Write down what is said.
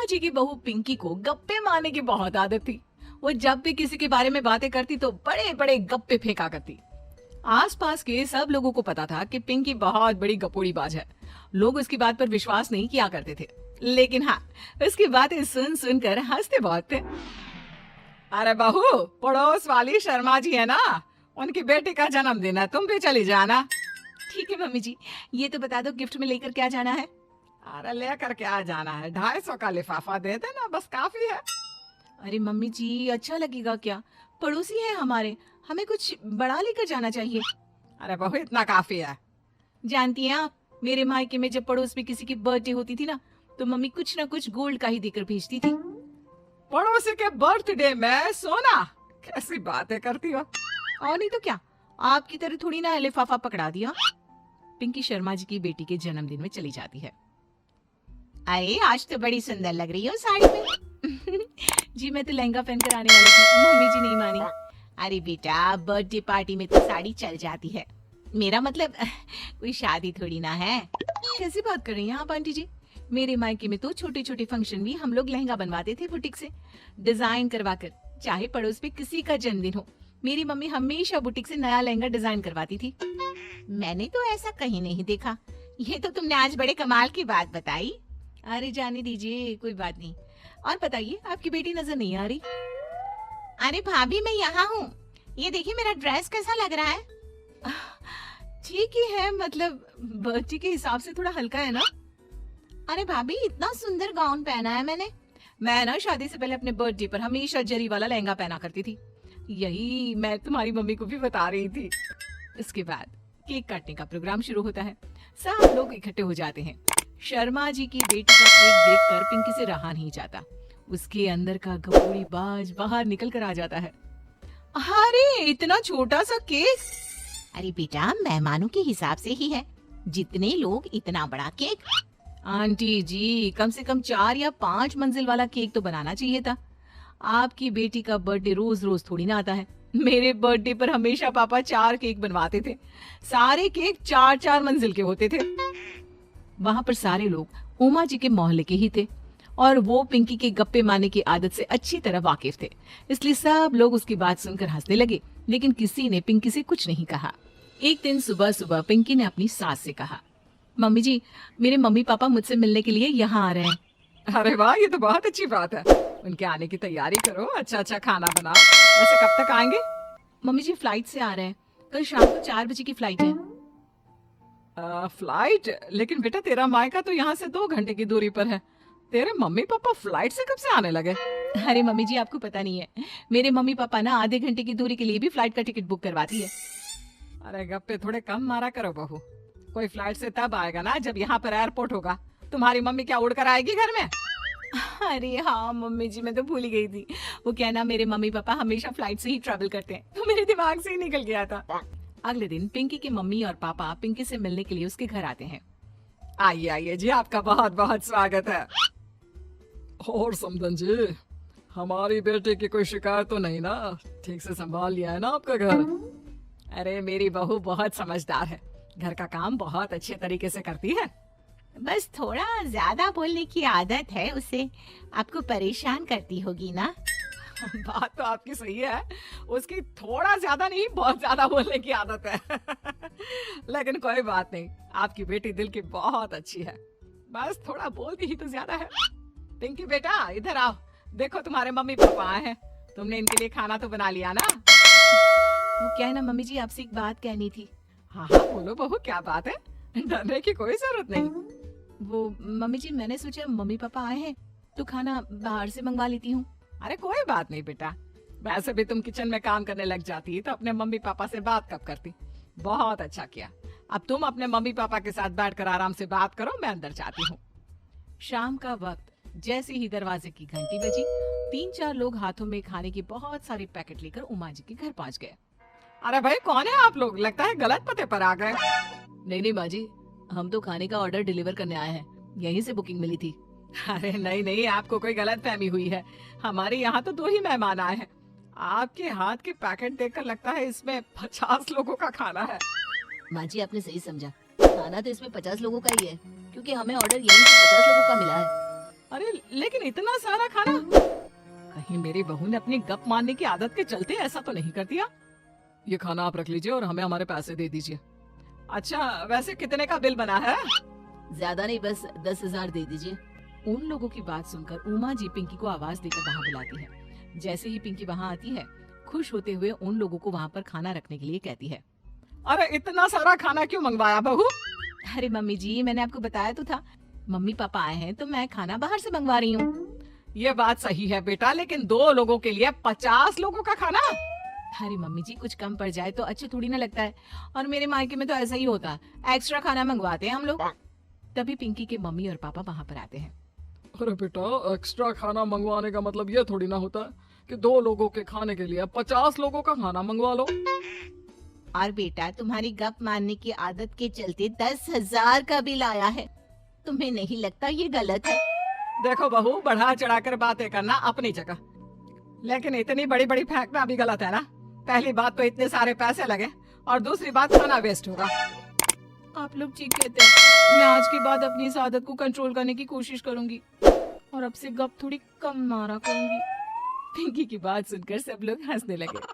जी की बहू पिंकी को गप्पे मारने की बहुत आदत थी। वो जब भी किसी के बारे में बातें करती तो बड़े बड़े गप्पे फेंका करती। आसपास के सब लोगों को पता था कि पिंकी बहुत बड़ी गपोड़ी बाज है। लोग उसकी बात पर विश्वास नहीं किया करते थे, लेकिन हाँ, उसकी बातें सुन सुनकर हंसते बहुत थे। अरे बहू, पड़ोस वाली शर्मा जी है ना, उनकी बेटी का जन्मदिन है, तुम भी चली जाना। ठीक है मम्मी जी, ये तो बता दो गिफ्ट में लेकर क्या जाना है? अरे लेकर क्या जाना है, 250 का लिफाफा दे देना, बस काफी है। अरे मम्मी जी, अच्छा लगेगा क्या? पड़ोसी है हमारे, हमें कुछ बड़ा लेकर जाना चाहिए। अरे बहू, इतना काफी है। जानती हैं आप, मेरे मायके में जब पड़ोस में किसी की बर्थडे होती थी ना, तो मम्मी कुछ ना कुछ गोल्ड का ही देकर भेजती थी। पड़ोसी के बर्थडे में सोना? कैसी बातें करती हो। और नहीं तो क्या, आपकी तरह थोड़ी ना लिफाफा पकड़ा दिया। पिंकी शर्मा जी की बेटी के जन्मदिन में चली जाती है। अरे आज तो बड़ी सुंदर लग रही हो साड़ी में। जी मैं तो लहंगा पहनकर आने वाली थी, मम्मी जी नहीं मानी। अरे बेटा, बर्थडे पार्टी में तो साड़ी चल जाती है, मेरा मतलब कोई शादी थोड़ी ना है। कैसी बात कर रही हैं आप आंटी जी? मेरे मायके में तो छोटे छोटे फंक्शन भी हम लोग लहंगा बनवाते थे बुटीक से, डिजाइन करवाकर। चाहे पड़ोस में किसी का जन्मदिन हो, मेरी मम्मी हमेशा बुटीक से नया लहंगा डिजाइन करवाती थी। मैंने तो ऐसा कहीं नहीं देखा, ये तो तुमने आज बड़े कमाल की बात बताई। अरे जाने दीजिए, कोई बात नहीं। और बताइए, आपकी बेटी नजर नहीं आ रही? अरे भाभी, मैं यहाँ हूँ, ये देखिए मेरा ड्रेस कैसा लग रहा है? ठीक ही है, मतलब बर्थडे के हिसाब से थोड़ा हल्का है ना। अरे भाभी, इतना सुंदर गाउन पहना है मैंने। मैं ना शादी से पहले अपने बर्थडे पर हमेशा जरी वाला लहंगा पहना करती थी, यही मैं तुम्हारी मम्मी को भी बता रही थी। इसके बाद केक काटने का प्रोग्राम शुरू होता है। सब लोग इकट्ठे हो जाते हैं। शर्मा जी की बेटी का केक देखकर पिंकी से रहा नहीं जाता। उसके अंदर का गपोड़ी बाज बाहर निकल कर आ जाता है। अरे इतना छोटा सा केक? अरे बेटा, मेहमानों के हिसाब से ही है, जितने लोग इतना बड़ा केक। आंटी जी, कम से कम 4 या 5 मंजिल वाला केक तो बनाना चाहिए था। आपकी बेटी का बर्थडे रोज रोज थोड़ी ना आता है। मेरे बर्थडे पर हमेशा पापा 4 केक बनवाते थे, सारे केक 4-4 मंजिल के होते थे। वहाँ पर सारे लोग उमा जी के मोहल्ले के ही थे और वो पिंकी के गप्पे मारने की आदत से अच्छी तरह वाकिफ थे, इसलिए सब लोग उसकी बात सुनकर हंसने लगे, लेकिन किसी ने पिंकी से कुछ नहीं कहा। एक दिन सुबह सुबह पिंकी ने अपनी सास से कहा, मम्मी जी, मेरे मम्मी पापा मुझसे मिलने के लिए यहाँ आ रहे हैं। अरे वाह, ये तो बहुत अच्छी बात है, उनके आने की तैयारी करो, अच्छा अच्छा खाना बनाओ। वैसे कब तक आएंगे? मम्मी जी फ्लाइट से आ रहे हैं, कल शाम को 4 बजे की फ्लाइट है। फ्लाइट? लेकिन बेटा, तेरा मायका तो यहाँ से 2 घंटे की दूरी पर है, तेरे मम्मी पापा फ्लाइट से कब से आने लगे? अरे मम्मी जी, आपको पता नहीं है, मेरे मम्मी पापा ना आधे घंटे की दूरी के लिए भी फ्लाइट का टिकट बुक करवाती है। अरे गप्पे थोड़े कम मारा करो बहू, कोई फ्लाइट से तब आएगा ना जब यहाँ पर एयरपोर्ट होगा। तुम्हारी मम्मी क्या उड़कर आएगी घर में? अरे हाँ मम्मी जी, मैं तो भूल ही गई थी। वो क्या ना, मेरे मम्मी पापा हमेशा फ्लाइट से ही ट्रैवल करते हैं, तो मेरे दिमाग से ही निकल गया था। अगले दिन पिंकी के मम्मी और पापा पिंकी से मिलने के लिए उसके घर आते हैं। आइए आइए जी, आपका बहुत बहुत स्वागत है। और समधन जी, हमारी बेटे की कोई शिकायत तो नहीं ना? ठीक से संभाल लिया है ना आपका घर? अरे मेरी बहू बहुत समझदार है, घर का काम बहुत अच्छे तरीके से करती है, बस थोड़ा ज्यादा बोलने की आदत है उसे, आपको परेशान करती होगी ना। बात तो आपकी सही है, उसकी थोड़ा ज्यादा नहीं बहुत ज्यादा बोलने की आदत है। लेकिन कोई बात नहीं, आपकी बेटी दिल की बहुत अच्छी है, बस थोड़ा बोलती ही तो ज्यादा है। पिंकी बेटा, इधर आओ, देखो तुम्हारे मम्मी पापा आए हैं, तुमने इनके लिए खाना तो बना लिया ना? वो क्या है ना मम्मी जी, आपसे एक बात कहनी थी। हाँ हाँ बोलो बहू, क्या बात है, डरने की कोई जरूरत नहीं। वो मम्मी जी, मैंने सोचा मम्मी पापा आए हैं तो खाना बाहर से मंगवा लेती हूँ। अरे कोई बात नहीं बेटा, वैसे भी तुम किचन में काम करने लग जाती तो अपने मम्मी पापा से बात कब करती। बहुत अच्छा किया, अब तुम अपने मम्मी पापा के साथ बैठकर आराम से बात करो, मैं अंदर जाती हूँ। शाम का वक्त, जैसे ही दरवाजे की घंटी बजी, 3-4 लोग हाथों में खाने के बहुत सारे पैकेट लेकर उमा जी के घर पहुँच गए। अरे भाई, कौन है आप लोग? लगता है गलत पते पर आ गए। नहीं माँ जी, हम तो खाने का ऑर्डर डिलीवर करने आए हैं, यहीं से बुकिंग मिली थी। अरे नहीं नहीं, आपको कोई गलत फहमी हुई है, हमारे यहाँ तो 2 ही मेहमान आए हैं। आपके हाथ के पैकेट देखकर लगता है इसमें 50 लोगों का खाना है। माँ जी, आपने सही समझा, खाना तो इसमें 50 लोगों का ही है, क्योंकि हमें ऑर्डर यहीं से 50 लोगों का मिला है। अरे लेकिन इतना सारा खाना, कहीं मेरी बहू ने अपनी गप मारने की आदत के चलते ऐसा तो नहीं कर दिया। ये खाना आप रख लीजिए और हमें हमारे पैसे दे दीजिए। अच्छा वैसे कितने का बिल बना है? ज्यादा नहीं, बस 10,000 दे दीजिए। उन लोगों की बात सुनकर उमा जी पिंकी को आवाज देकर वहाँ बुलाती है। जैसे ही पिंकी वहाँ आती है, खुश होते हुए उन लोगों को वहाँ पर खाना रखने के लिए कहती है। अरे इतना सारा खाना क्यों मंगवाया बहू? अरे मम्मी जी, मैंने आपको बताया तो था, मम्मी पापा आए हैं तो मैं खाना बाहर से मंगवा रही हूँ। ये बात सही है बेटा, लेकिन 2 लोगों के लिए 50 लोगों का खाना? अरे मम्मी जी, कुछ कम पड़ जाए तो अच्छा थोड़ी ना लगता है, और मेरे मायके में तो ऐसा ही होता है, एक्स्ट्रा खाना मंगवाते हैं हम लोग। तभी पिंकी के मम्मी और पापा वहाँ पर आते हैं। अरे बेटा, एक्स्ट्रा खाना मंगवाने का मतलब ये थोड़ी ना होता है कि 2 लोगों के खाने के लिए 50 लोगों का खाना मंगवा लो। और बेटा, तुम्हारी गप मारने की आदत के चलते 10,000 का बिल आया है। तुम्हें नहीं लगता ये गलत है? देखो बहू, बढ़ा चढ़ाकर बातें करना अपनी जगह, लेकिन इतनी बड़ी बड़ी फेंकना भी गलत है ना। पहली बात तो इतने सारे पैसे लगे, और दूसरी बात खाना वेस्ट होगा। आप लोग ठीक कहते हैं, मैं आज के बाद अपनी इस आदत को कंट्रोल करने की कोशिश करूंगी और अब से गप थोड़ी कम मारा करूंगी। पिंकी की बात सुनकर सब लोग हंसने लगे।